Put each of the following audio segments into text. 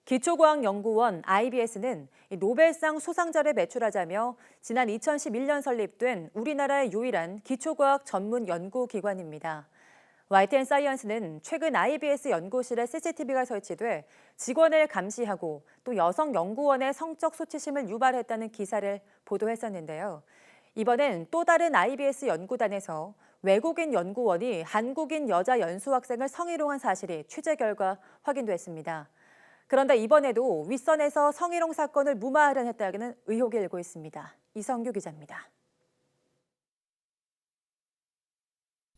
기초과학연구원 IBS는 노벨상 수상자를 배출하자며 지난 2011년 설립된 우리나라의 유일한 기초과학 전문 연구기관입니다. YTN사이언스는 최근 IBS 연구실에 CCTV가 설치돼 직원을 감시하고 또 여성 연구원의 성적 수치심을 유발했다는 기사를 보도했었는데요. 이번엔 또 다른 IBS 연구단에서 외국인 연구원이 한국인 여자 연수학생을 성희롱한 사실이 취재 결과 확인됐습니다. 그런데 이번에도 윗선에서 성희롱 사건을 무마하려 했다는 의혹이 일고 있습니다. 이성규 기자입니다.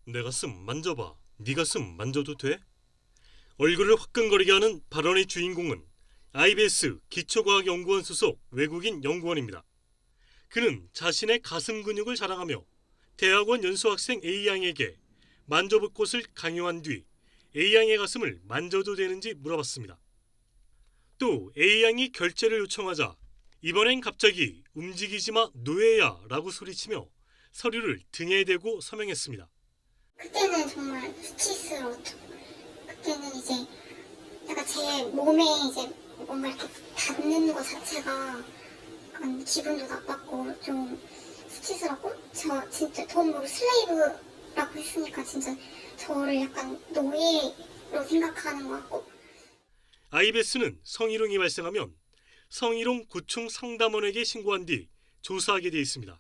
내 가슴 만져봐. 네 가슴 만져도 돼? 얼굴을 화끈거리게 하는 발언의 주인공은 IBS 기초과학연구원 소속 외국인 연구원입니다. 그는 자신의 가슴 근육을 자랑하며 대학원 연수학생 A양에게 만져볼 것을 강요한 뒤 A양의 가슴을 만져도 되는지 물어봤습니다. 또 A양이 결제를 요청하자 이번엔 갑자기 움직이지 마 노예야 라고 소리치며 서류를 등에 대고 서명했습니다. 그때는 정말 수치스러웠죠. 그때는 이제 약간 제 몸에 이제 뭔가 이렇게 닿는 것 자체가 약간 기분도 나빴고 좀 수치스럽고 저 진짜 더 모르고 슬레이브라고 했으니까 진짜 저를 약간 노예로 생각하는 것 같고. IBS는 성희롱이 발생하면 성희롱 구충 상담원에게 신고한 뒤 조사하게 돼 있습니다.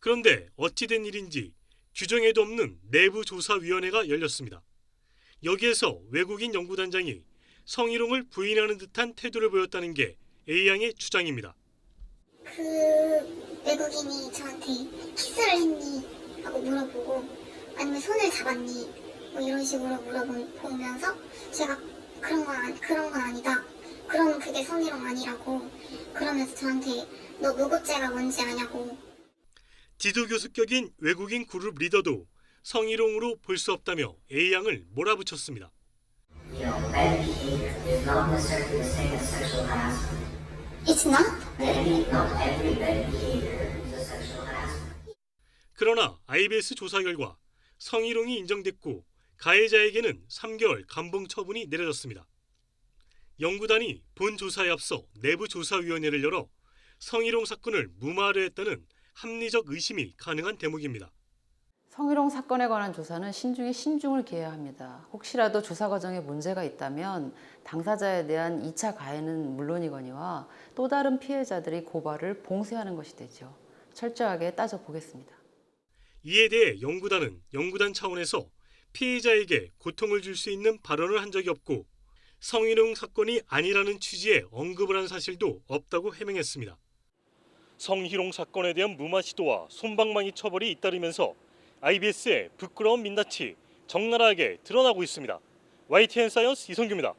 그런데 어찌된 일인지 규정에도 없는 내부조사위원회가 열렸습니다. 여기에서 외국인 연구단장이 성희롱을 부인하는 듯한 태도를 보였다는 게 A양의 주장입니다. 그 외국인이 저한테 키스를 했니? 하고 물어보고 아니면 손을 잡았니? 뭐 이런 식으로 물어보면서 제가 그런 건 아니다. 그러면 그게 성희롱 아니라고 그러면서 저한테 너 무고죄가 뭔지 아냐고. 지도교수격인 외국인 그룹 리더도 성희롱으로 볼 수 없다며 A양을 몰아붙였습니다. It's not? 그러나 IBS 조사 결과 성희롱이 인정됐고 가해자에게는 3개월 감봉 처분이 내려졌습니다. 연구단이 본 조사에 앞서 내부조사위원회를 열어 성희롱 사건을 무마하려 했다는 합리적 의심이 가능한 대목입니다. 성희롱 사건에 관한 조사는 신중에 신중을 기해야 합니다. 혹시라도 조사 과정에 문제가 있다면 당사자에 대한 2차 가해는 물론이거니와 또 다른 피해자들이 고발을 봉쇄하는 것이 되죠. 철저하게 따져보겠습니다. 이에 대해 연구단은 연구단 차원에서 피해자에게 고통을 줄 수 있는 발언을 한 적이 없고 성희롱 사건이 아니라는 취지의 언급을 한 사실도 없다고 해명했습니다. 성희롱 사건에 대한 무마 시도와 솜방망이 처벌이 잇따르면서 IBS의 부끄러운 민낯이 적나라하게 드러나고 있습니다. YTN 사이언스 이성규입니다.